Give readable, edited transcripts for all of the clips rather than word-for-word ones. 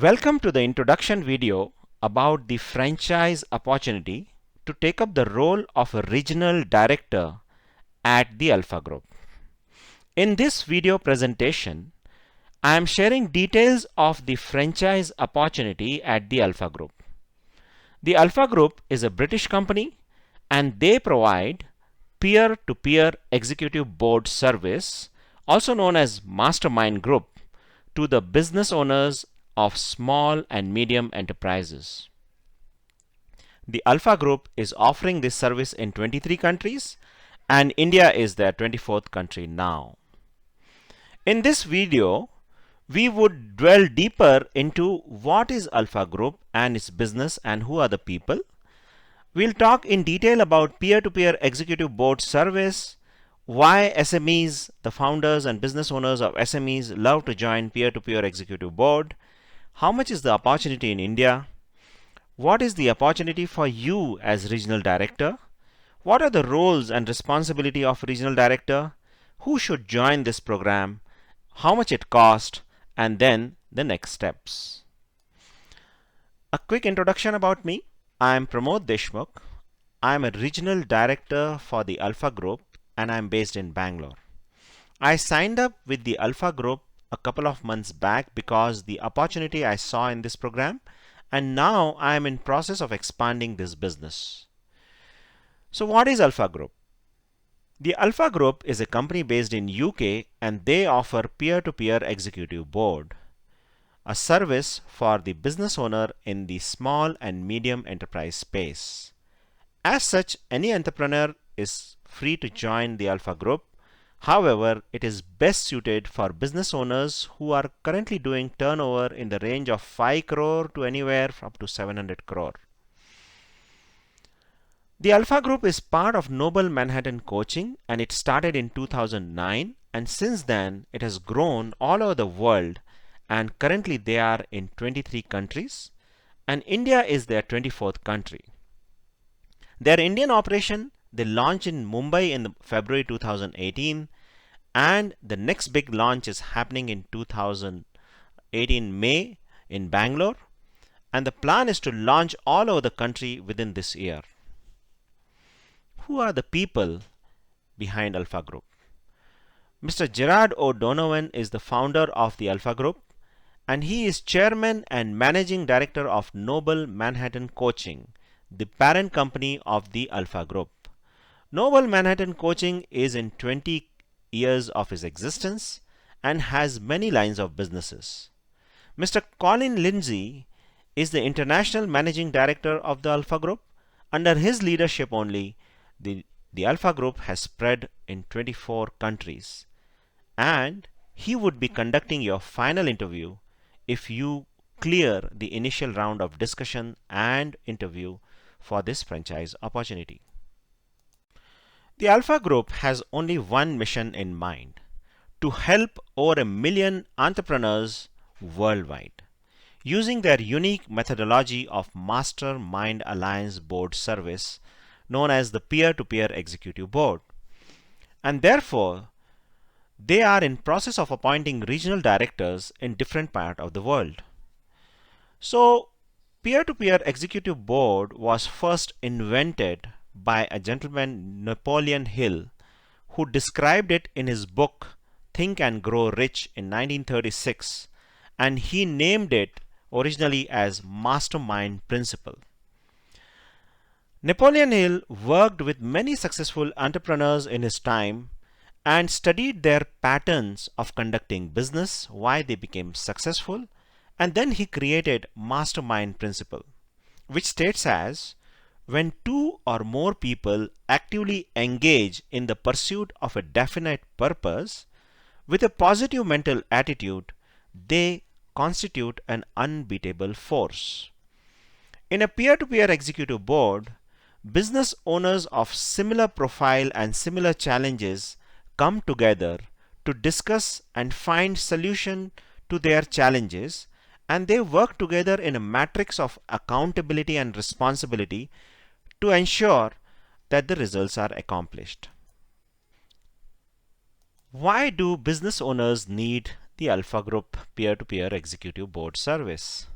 Welcome to the introduction video about the franchise opportunity to take up the role of a regional director at the Alpha Group. In this video presentation, I am sharing details of the franchise opportunity at the Alpha Group. The Alpha Group is a British company and they provide peer-to-peer executive board service, also known as Mastermind Group, to the business owners of small and medium enterprises. The Alpha Group is offering this service in 23 countries and India is their 24th country now. In this video, we would dwell deeper into what is Alpha Group and its business and who are the people. We'll talk in detail about peer-to-peer executive board service, why SMEs, the founders and business owners of SMEs, love to join peer-to-peer executive board, how much is the opportunity in India, what is the opportunity for you as regional director, what are the roles and responsibility of regional director, who should join this program, how much it costs, and then the next steps. A quick introduction about me. I am Pramod. I am a regional director for the Alpha Group and I am based in Bangalore. I signed up with the Alpha Group a couple of months back because the opportunity I saw in this program, and now I am in process of expanding this business. So what is Alpha Group? The Alpha Group is a company based in UK and they offer peer-to-peer executive board, a service for the business owner in the small and medium enterprise space. As such, any entrepreneur is free to join the Alpha Group. However, it is best suited for business owners who are currently doing turnover in the range of 5 crore to anywhere up to 700 crore. The Alpha Group is part of Noble Manhattan Coaching and it started in 2009, and since then it has grown all over the world and currently they are in 23 countries and India is their 24th country. Their Indian operation, they launched in Mumbai in February 2018 and the next big launch is happening in 2018 May in Bangalore, and the plan is to launch all over the country within this year. Who are the people behind Alpha Group? Mr. Gerard O'Donovan is the founder of the Alpha Group and he is chairman and managing director of Noble Manhattan Coaching, the parent company of the Alpha Group. Noble Manhattan Coaching is in 20 years of its existence and has many lines of businesses. Mr. Colin Lindsay is the international managing director of the Alpha Group. Under his leadership only, the Alpha Group has spread in 24 countries, and he would be conducting your final interview if you clear the initial round of discussion and interview for this franchise opportunity. The Alpha Group has only one mission in mind: to help over 1 million entrepreneurs worldwide using their unique methodology of Mastermind Alliance Board service known as the peer-to-peer executive board. And therefore, they are in process of appointing regional directors in different parts of the world. So, peer-to-peer executive board was first invented by a gentleman, Napoleon Hill, who described it in his book Think and Grow Rich in 1936, and he named it originally as Mastermind Principle. Napoleon Hill worked with many successful entrepreneurs in his time and studied their patterns of conducting business, why they became successful, and then he created Mastermind Principle, which states as: when two or more people actively engage in the pursuit of a definite purpose with a positive mental attitude, they constitute an unbeatable force. In a peer-to-peer executive board, business owners of similar profile and similar challenges come together to discuss and find solution to their challenges, and they work together in a matrix of accountability and responsibility to ensure that the results are accomplished. Why do business owners need the Alpha Group Peer-to-Peer Executive Board Service.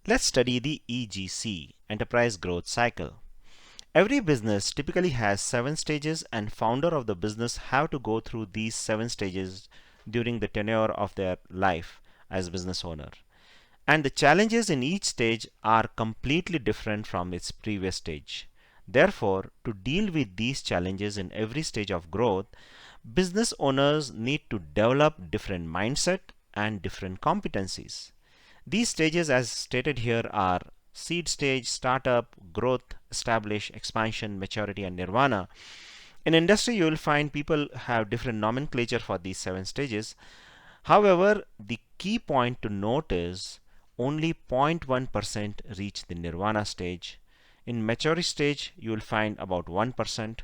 Let's study the EGC, Enterprise Growth Cycle. Every business typically has 7 stages, and founder of the business have to go through these 7 stages during the tenure of their life as business owner. And the challenges in each stage are completely different from its previous stage. Therefore, to deal with these challenges in every stage of growth, business owners need to develop different mindset and different competencies. These stages, as stated here, are seed stage, startup, growth, establish, expansion, maturity, and nirvana. In industry, you will find people have different nomenclature for these 7 stages. However, the key point to note is only 0.1% reach the nirvana stage. In maturity stage, you will find about 1%.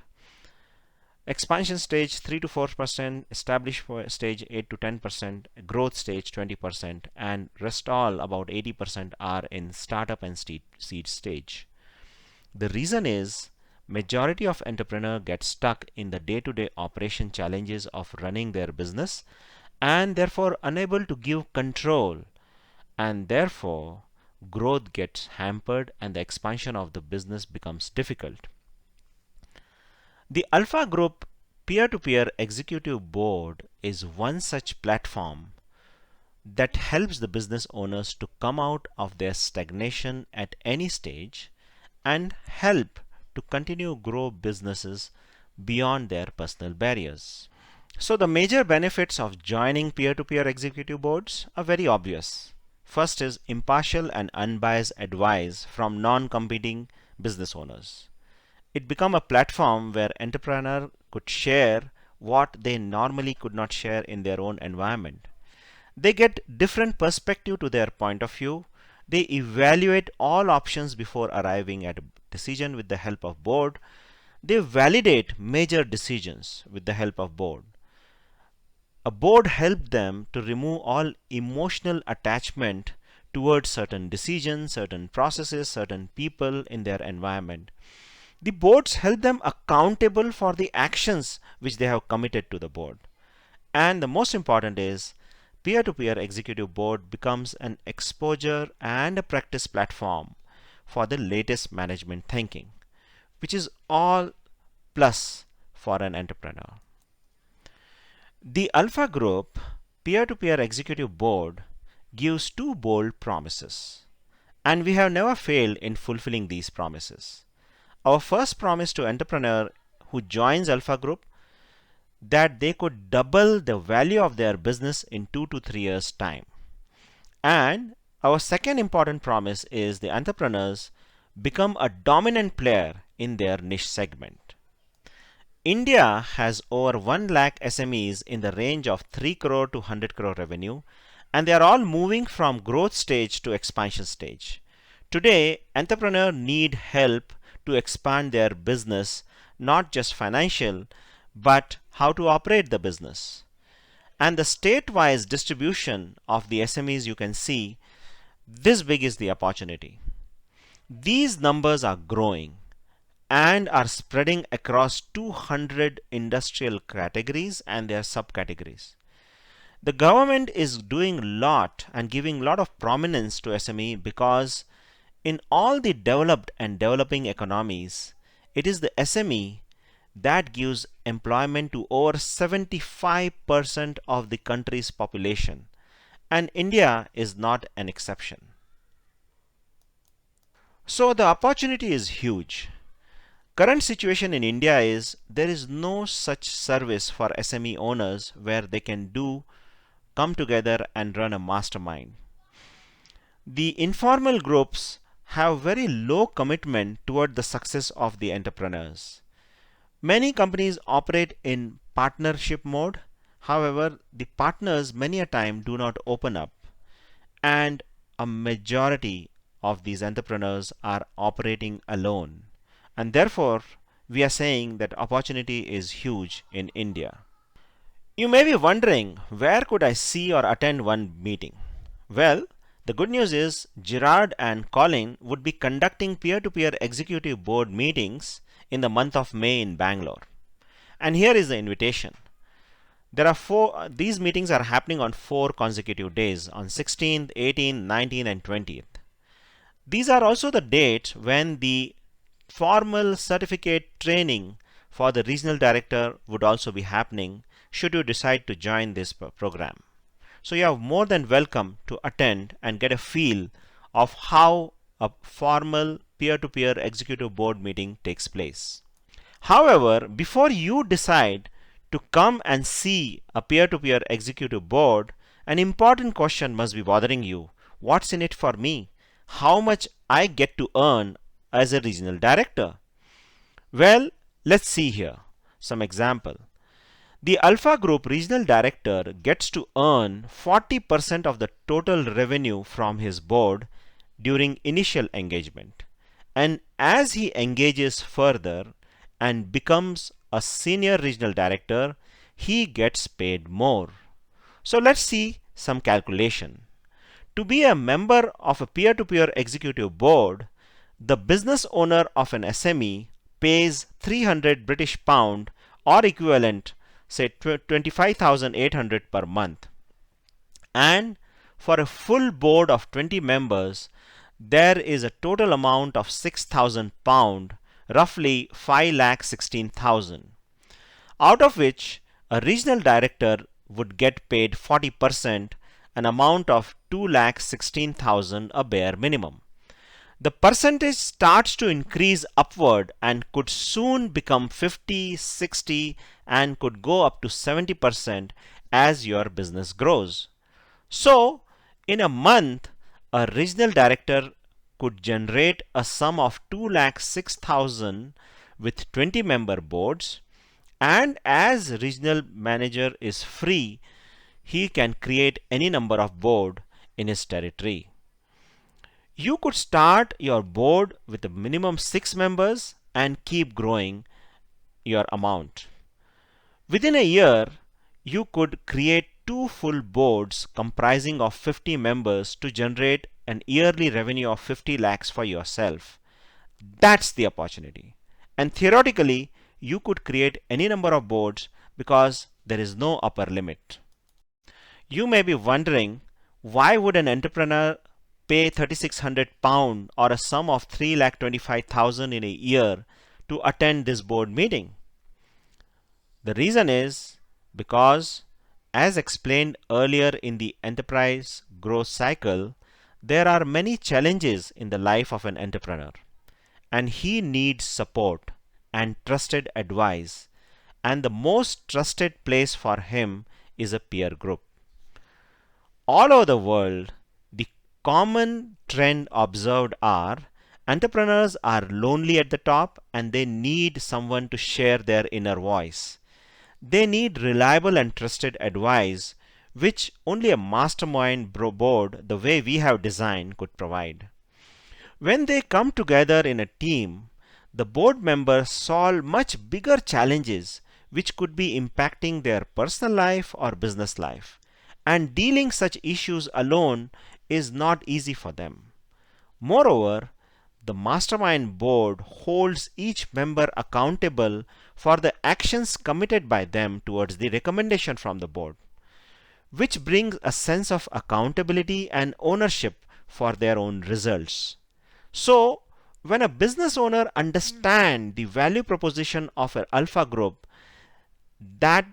Expansion stage 3 to 4%, established stage 8 to 10%, growth stage 20%, and rest all about 80% are in startup and seed stage. The reason is majority of entrepreneurs get stuck in the day-to-day operation challenges of running their business and therefore unable to give control, and therefore growth gets hampered and the expansion of the business becomes difficult. The Alpha Group Peer-to-Peer Executive Board is one such platform that helps the business owners to come out of their stagnation at any stage and help to continue grow businesses beyond their personal barriers. So the major benefits of joining peer-to-peer executive boards are very obvious. First is impartial and unbiased advice from non-competing business owners. It became a platform where entrepreneurs could share what they normally could not share in their own environment. They get different perspective to their point of view. They evaluate all options before arriving at a decision with the help of board. They validate major decisions with the help of board. A board helped them to remove all emotional attachment towards certain decisions, certain processes, certain people in their environment. The boards help them accountable for the actions which they have committed to the board. And the most important is peer-to-peer executive board becomes an exposure and a practice platform for the latest management thinking, which is all plus for an entrepreneur. The Alpha Group peer-to-peer executive board gives 2 bold promises, and we have never failed in fulfilling these promises. Our first promise to entrepreneur who joins Alpha Group that they could double the value of their business in 2 to 3 years time. And our second important promise is the entrepreneurs become a dominant player in their niche segment. India has over 1 lakh SMEs in the range of 3 crore to 100 crore revenue, and they are all moving from growth stage to expansion stage. Today, entrepreneurs need help to expand their business, not just financial, but how to operate the business. And the state-wise distribution of the SMEs, you can see this big is the opportunity. These numbers are growing and are spreading across 200 industrial categories and their subcategories. The government is doing a lot and giving a lot of prominence to SME because in all the developed and developing economies, it is the SME that gives employment to over 75% of the country's population, and India is not an exception. So the opportunity is huge. Current situation in India is there is no such service for SME owners where they can come together and run a mastermind. The informal groups have very low commitment toward the success of the entrepreneurs. Many companies operate in partnership mode. However, the partners many a time do not open up, and a majority of these entrepreneurs are operating alone. And therefore, we are saying that opportunity is huge in India. You may be wondering, where could I see or attend one meeting? Well, the good news is Gerard and Colin would be conducting peer-to-peer executive board meetings in the month of May in Bangalore. And here is the invitation. There are these meetings are happening on 4 consecutive days, on 16th, 18th, 19th, and 20th. These are also the dates when the formal certificate training for the regional director would also be happening should you decide to join this program. So you are more than welcome to attend and get a feel of how a formal peer-to-peer executive board meeting takes place. However, before you decide to come and see a peer-to-peer executive board, an important question must be bothering you. What's in it for me? How much I get to earn as a regional director? Well, let's see here some example. The Alpha Group regional director gets to earn 40% of the total revenue from his board during initial engagement. And as he engages further and becomes a senior regional director, he gets paid more. So let's see some calculation. To be a member of a peer-to-peer executive board, the business owner of an SME pays 300 British pound or equivalent, say 25,800 per month. And for a full board of 20 members, there is a total amount of 6,000 pound, roughly 5,16,000, out of which a regional director would get paid 40%, an amount of 2,16,000, a bare minimum. The percentage starts to increase upward and could soon become 50, 60, and could go up to 70% as your business grows. So, in a month, a regional director could generate a sum of 2,06,000 with 20 member boards, and as regional manager is free, he can create any number of board in his territory. You could start your board with a minimum 6 members and keep growing your amount. Within a year, you could create 2 full boards comprising of 50 members to generate an yearly revenue of 50 lakhs for yourself. That's the opportunity. And theoretically, you could create any number of boards because there is no upper limit. You may be wondering, why would an entrepreneur pay 3,600 pound or a sum of 3,25,000 in a year to attend this board meeting? The reason is because, as explained earlier in the enterprise growth cycle, there are many challenges in the life of an entrepreneur, and he needs support and trusted advice, and the most trusted place for him is a peer group. All over the world, the common trend observed are entrepreneurs are lonely at the top and they need someone to share their inner voice. They need reliable and trusted advice, which only a mastermind board the way we have designed could provide. When they come together in a team, the board members solve much bigger challenges which could be impacting their personal life or business life. And dealing such issues alone is not easy for them. Moreover, the mastermind board holds each member accountable for the actions committed by them towards the recommendation from the board, which brings a sense of accountability and ownership for their own results. So, when a business owner understands the value proposition of an alpha group, that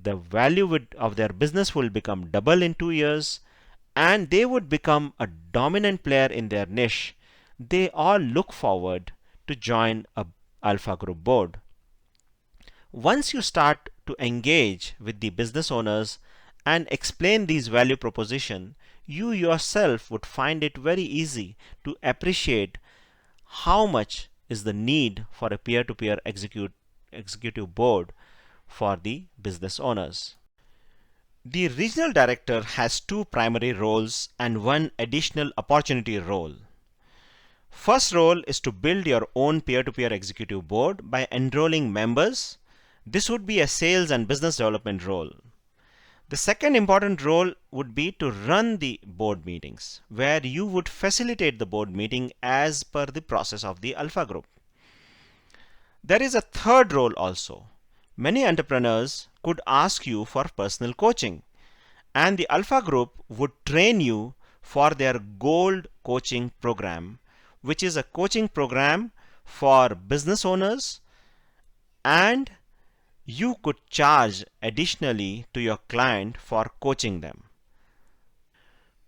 the value of their business will become double in 2 years and they would become a dominant player in their niche, they all look forward to join a alpha group board. Once you start to engage with the business owners and explain these value proposition, you yourself would find it very easy to appreciate how much is the need for a peer-to-peer executive board for the business owners. The regional director has 2 primary roles and 1 additional opportunity role. First role is to build your own peer-to-peer executive board by enrolling members. This would be a sales and business development role. The second important role would be to run the board meetings, where you would facilitate the board meeting as per the process of the alpha group. There is a third role also, many entrepreneurs could ask you for personal coaching, and the Alpha Group would train you for their Gold Coaching Program, which is a coaching program for business owners, and you could charge additionally to your client for coaching them.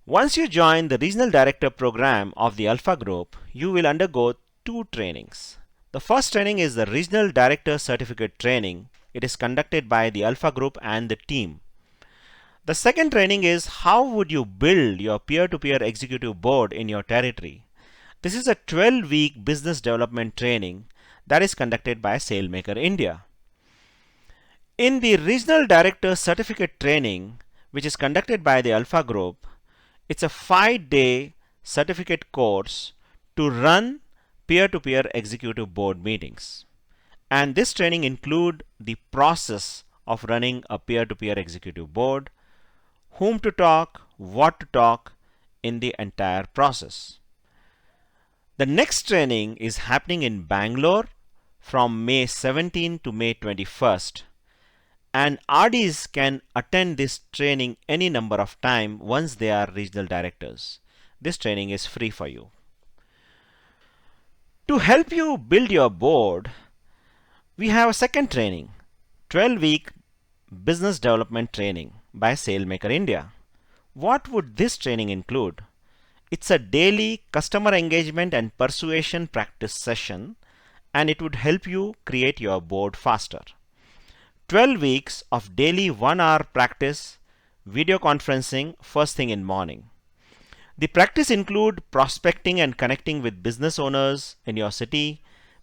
Once you join the Regional Director program of the Alpha Group, you will undergo two trainings. The first training is the Regional Director Certificate Training. It is conducted by the Alpha Group and the team. The second training is how would you build your peer-to-peer executive board in your territory. This is a 12-week business development training that is conducted by SailMaker India. In the Regional Director Certificate Training, which is conducted by the Alpha Group, it's a 5-day certificate course to run peer-to-peer executive board meetings. And this training includes the process of running a peer-to-peer executive board, whom to talk, what to talk in the entire process. The next training is happening in Bangalore from May 17 to May 21st. And RDs can attend this training any number of times once they are regional directors. This training is free for you. To help you build your board, we have a second training, 12-week business development training by SailMaker India. What would this training include? It's a daily customer engagement and persuasion practice session, and it would help you create your board faster. 12 weeks of daily 1-hour practice, video conferencing first thing in morning. The practice include prospecting and connecting with business owners in your city,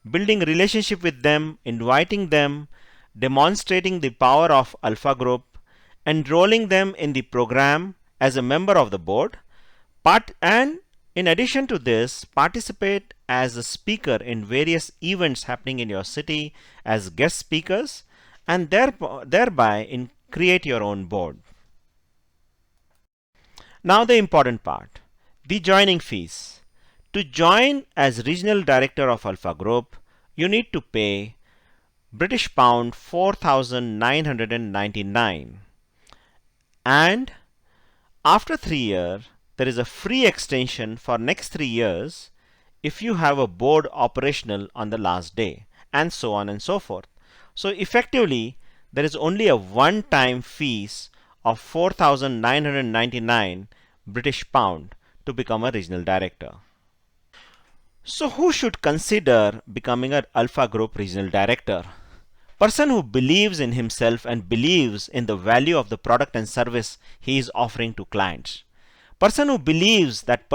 building relationship with them, inviting them, demonstrating the power of Alpha Group, enrolling them in the program as a member of the board, and in addition to this, participate as a speaker in various events happening in your city as guest speakers, and thereby create your own board. Now the important part, the joining fees. To join as Regional Director of Alpha Group, you need to pay British pound 4,999, and after 3 years there is a free extension for next 3 years if you have a board operational on the last day, and so on and so forth. So effectively, there is only a one-time fees of 4,999 British pound to become a regional director. So who should consider becoming an Alpha Group regional director? Person who believes in himself and believes in the value of the product and service he is offering to clients. Person who believes that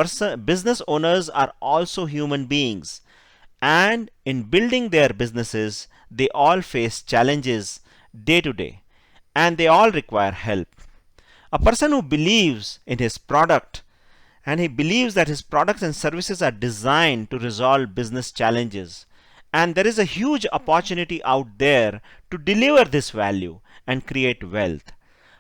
business owners are also human beings, and in building their businesses, they all face challenges day to day, and they all require help. A person who believes in his product, and he believes that his products and services are designed to resolve business challenges, and there is a huge opportunity out there to deliver this value and create wealth.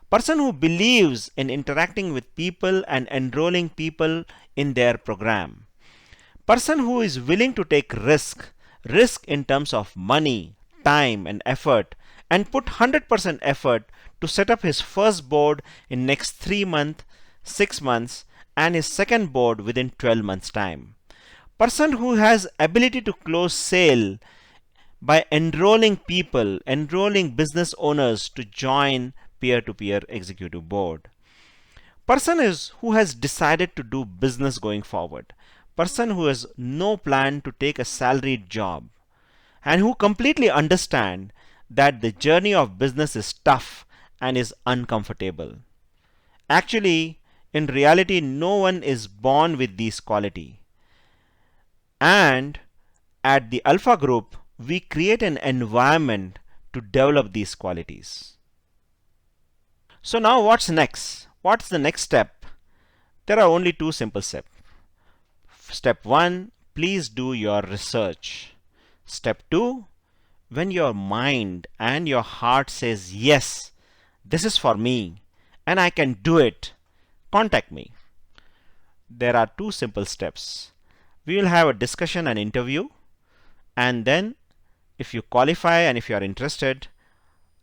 Person who believes in interacting with people and enrolling people in their program. Person who is willing to take risk in terms of money, time and effort, and put 100% effort to set up his first board in next 3 months, 6 months, and his second board within 12 months time. Person who has ability to close sale by enrolling people, enrolling business owners to join peer-to-peer executive board. Person who has decided to do business going forward. Person who has no plan to take a salaried job, and who completely understand that the journey of business is tough and is uncomfortable. Actually, in reality, no one is born with these qualities. And at the Alpha Group, we create an environment to develop these qualities. So now what's next? What's the next step? There are only 2 simple steps. Step 1, please do your research. Step 2, when your mind and your heart says, yes, this is for me and I can do it, contact me. There are 2 simple steps. We will have a discussion and interview, and then if you qualify and if you are interested,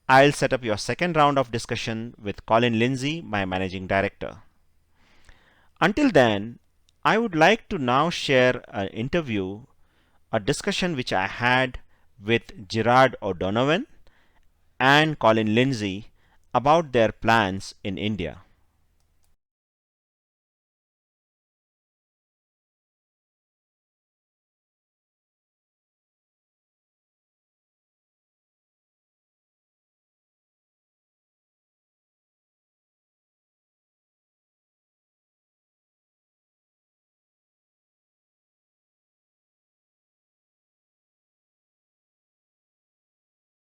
I'll set up your second round of discussion with Colin Lindsay, my managing director. Until then, I would like to now share an interview, a discussion which I had with Gerard O'Donovan and Colin Lindsay about their plans in India.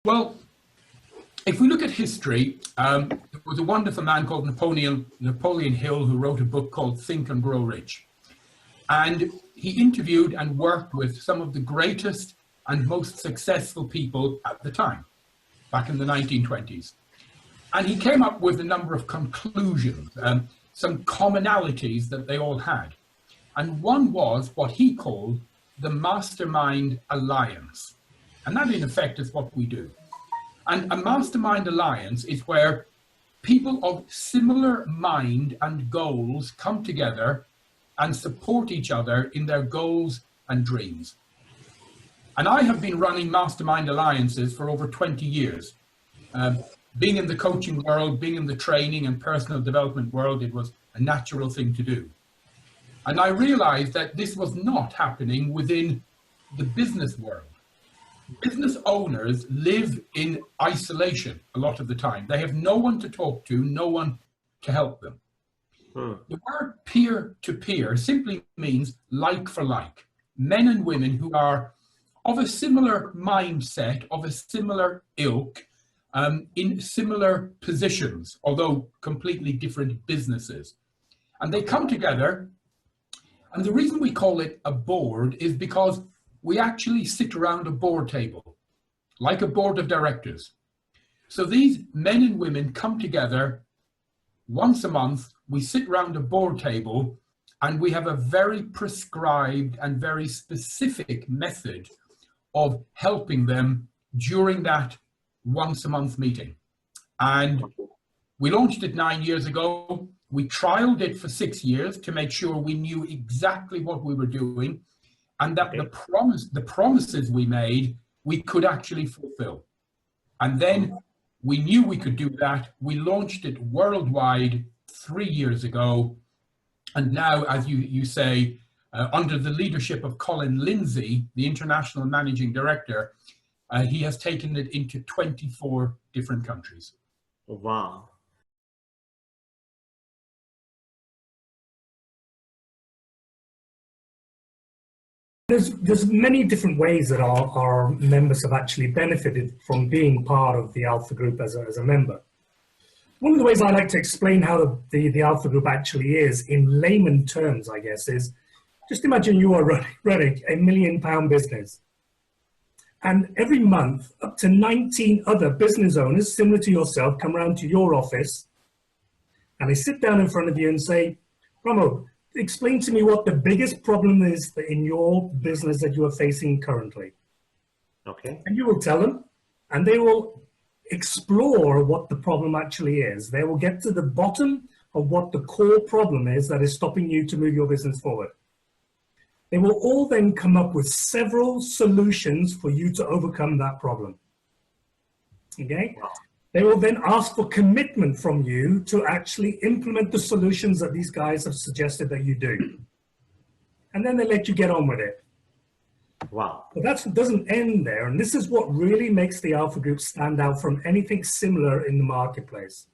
Well, if we look at history, there was a wonderful man called Napoleon Hill who wrote a book called Think and Grow Rich. And he interviewed and worked with some of the greatest and most successful people at the time, back in the 1920s. And he came up with a number of conclusions, some commonalities that they all had. And one was what he called the mastermind alliance. And that, in effect, is what we do. And a mastermind alliance is where people of similar mind and goals come together and support each other in their goals and dreams. And I have been running mastermind alliances for over 20 years. Being in the coaching world, being in the training and personal development world, it was a natural thing to do. And I realized that this was not happening within the business world. Business owners live in isolation a lot of the time. They have no one to talk to, no one to help them. The word peer-to-peer simply means like for like. Men and women who are of a similar mindset, of a similar ilk, in similar positions, although completely different businesses. And they come together, and the reason we call it a board is because we actually sit around a board table, like a board of directors. So these men and women come together once a month, we sit around a board table, and we have a very prescribed and very specific method of helping them during that once a month meeting. And we launched it 9 years ago. We trialed it for 6 years to make sure we knew exactly what we were doing, and that the promises we made, we could actually fulfill. And then we knew we could do that. We launched it worldwide 3 years ago. And now, as you say, under the leadership of Colin Lindsay, the international managing director, he has taken it into 24 different countries. Wow. There's many different ways that our members have actually benefited from being part of the Alpha Group as a member. One of the ways I like to explain how the Alpha Group actually is, in layman terms, I guess, is just imagine you are running a £1 million business. And every month, up to 19 other business owners, similar to yourself, come around to your office and they sit down in front of you and say, Pramod, explain to me what the biggest problem is in your business that you are facing currently. Okay. And you will tell them, and they will explore what the problem actually is. They will get to the bottom of what the core problem is that is stopping you to move your business forward. They will all then come up with several solutions for you to overcome that problem. Okay? Wow. They will then ask for commitment from you to actually implement the solutions that these guys have suggested that you do. And then they let you get on with it. Wow. But that doesn't end there. And this is what really makes the Alpha Group stand out from anything similar in the marketplace.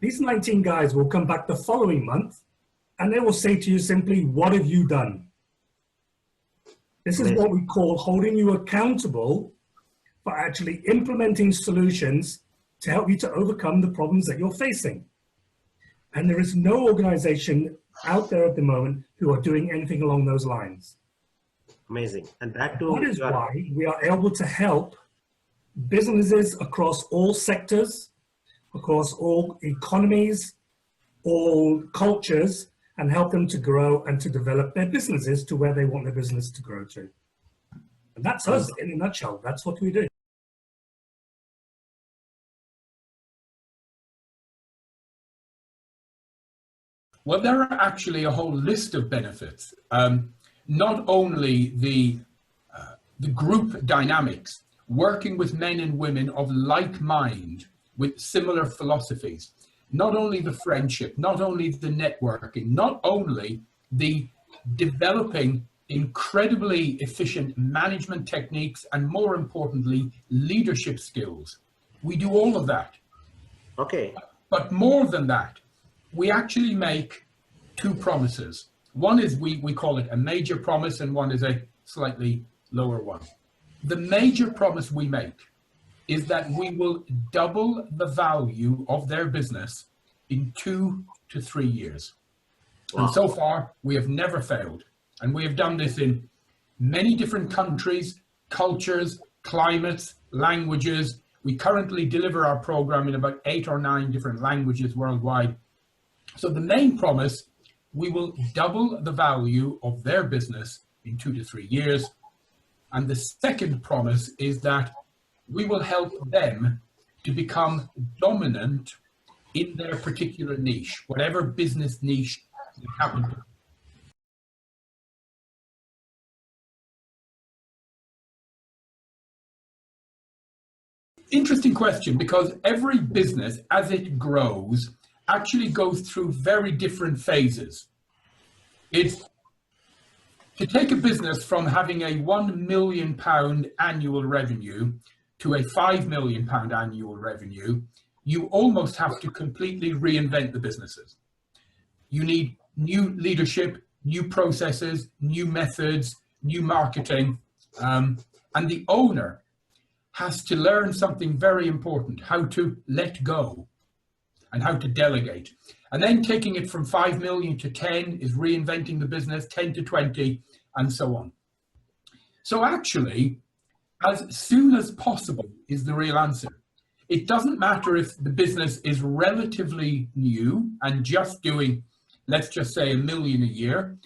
These 19 guys will come back the following month and they will say to you simply, what have you done? This is what we call holding you accountable for actually implementing solutions to help you to overcome the problems that you're facing. And there is no organization out there at the moment who are doing anything along those lines. Amazing. And that too. That is why we are able to help businesses across all sectors, across all economies, all cultures, and help them to grow and to develop their businesses to where they want their business to grow to. And that's us in a nutshell. That's what we do. Well, there are actually a whole list of benefits. Not only the group dynamics, working with men and women of like mind with similar philosophies, not only the friendship, not only the networking, not only the developing incredibly efficient management techniques, and more importantly, leadership skills. We do all of that. Okay. But more than that, we actually make two promises. One is we call it a major promise, and one is a slightly lower one. The major promise we make is that we will double the value of their business in 2 to 3 years. Wow. And so far, we have never failed. And we have done this in many different countries, cultures, climates, languages. We currently deliver our program in about 8 or 9 different languages worldwide. So the main promise, we will double the value of their business in 2 to 3 years. And the second promise is that we will help them to become dominant in their particular niche, whatever business niche they happen to. Interesting question, because every business, as it grows, actually goes through very different phases. It's to take a business from having a £1 million annual revenue to a £5 million annual revenue, you almost have to completely reinvent the businesses. You need new leadership, new processes, new methods, new marketing, and the owner has to learn something very important: how to let go and how to delegate. And then taking it from 5 million to 10 is reinventing the business, 10 to 20, and so on. So actually, as soon as possible is the real answer. It doesn't matter if the business is relatively new and just doing, let's just say, 1 million a year.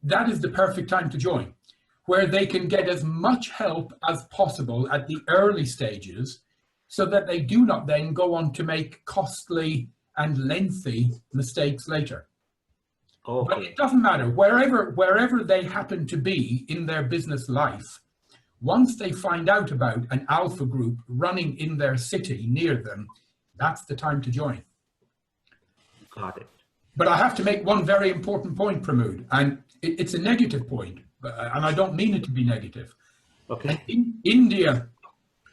That is the perfect time to join, where they can get as much help as possible at the early stages, so that they do not then go on to make costly and lengthy mistakes later. Okay. But it doesn't matter, wherever they happen to be in their business life, once they find out about an alpha group running in their city near them, that's the time to join. Got it. But I have to make one very important point, Pramod, and it's a negative point, and I don't mean it to be negative. Okay. In India,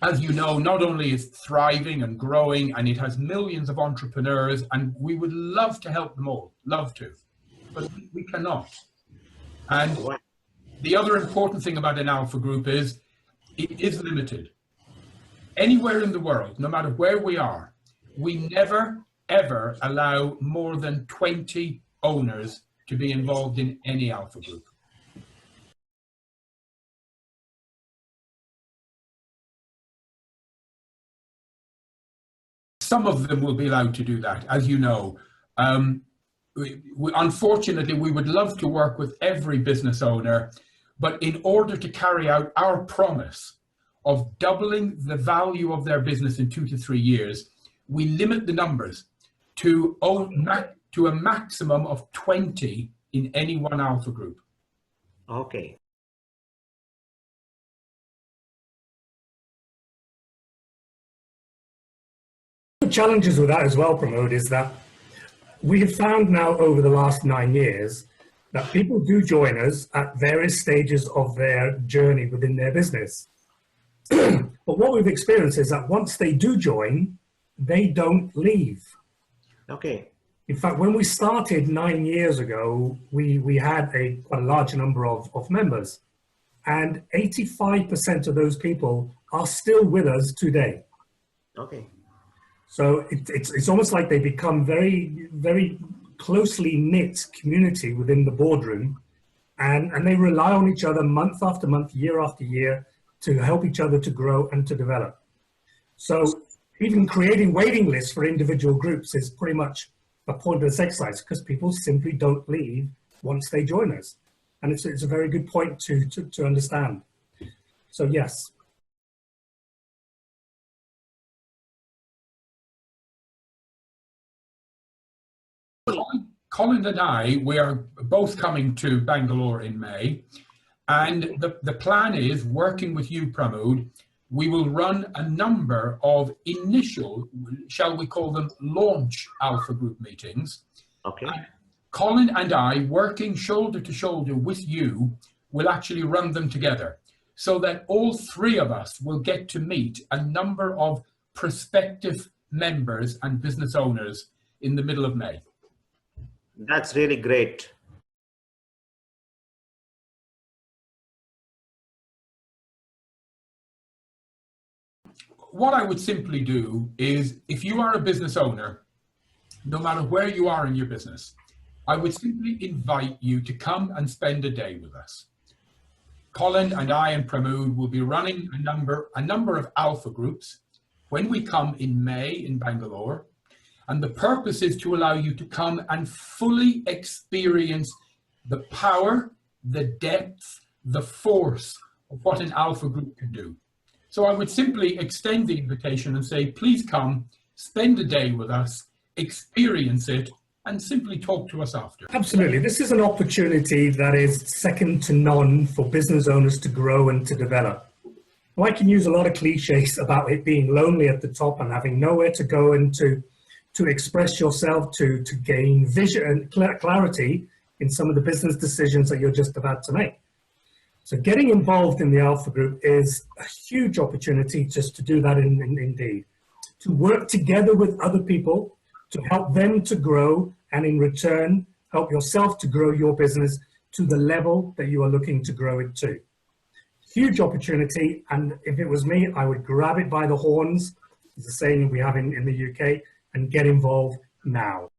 as you know, not only is thriving and growing, and it has millions of entrepreneurs, and we would love to help them all, love to, but we cannot. And What? the other important thing about an alpha group is it is limited. Anywhere in the world, no matter where we are, we never, ever allow more than 20 owners to be involved in any alpha group. Some of them will be allowed to do that, as you know. Unfortunately, we would love to work with every business owner, but in order to carry out our promise of doubling the value of their business in 2 to 3 years, we limit the numbers to a maximum of 20 in any one alpha group. Okay. The challenges with that as well, Pramod, is that we have found now over the last 9 years that people do join us at various stages of their journey within their business. But what we've experienced is that once they do join, they don't leave. Okay. In fact, when we started 9 years ago, we had quite a large number of members, and 85% of those people are still with us today. Okay. So it's almost like they become very, very closely knit community within the boardroom, and they rely on each other month after month, year after year, to help each other to grow and to develop. So even creating waiting lists for individual groups is pretty much a pointless exercise, because people simply don't leave once they join us. And it's a very good point to understand. So yes. Colin and I, we are both coming to Bangalore in May, and the plan is, working with you, Pramod, we will run a number of initial, shall we call them, launch Alpha Group meetings. Okay. And Colin and I, working shoulder to shoulder with you, will actually run them together, so that all three of us will get to meet a number of prospective members and business owners in the middle of May. That's really great. What I would simply do is, if you are a business owner, no matter where you are in your business, I would simply invite you to come and spend a day with us. Colin and I and Pramod will be running a number of alpha groups when we come in May in Bangalore. And the purpose is to allow you to come and fully experience the power, the depth, the force of what an alpha group can do. So I would simply extend the invitation and say, please come, spend a day with us, experience it, and simply talk to us after. Absolutely. This is an opportunity that is second to none for business owners to grow and to develop. Well, I can use a lot of cliches about it being lonely at the top and having nowhere to go and to express yourself, to gain vision and clarity in some of the business decisions that you're just about to make. So getting involved in the Alpha Group is a huge opportunity just to do that indeed. To work together with other people, to help them to grow, and in return, help yourself to grow your business to the level that you are looking to grow it to. Huge opportunity, and if it was me, I would grab it by the horns, as the saying we have in the UK, and get involved now.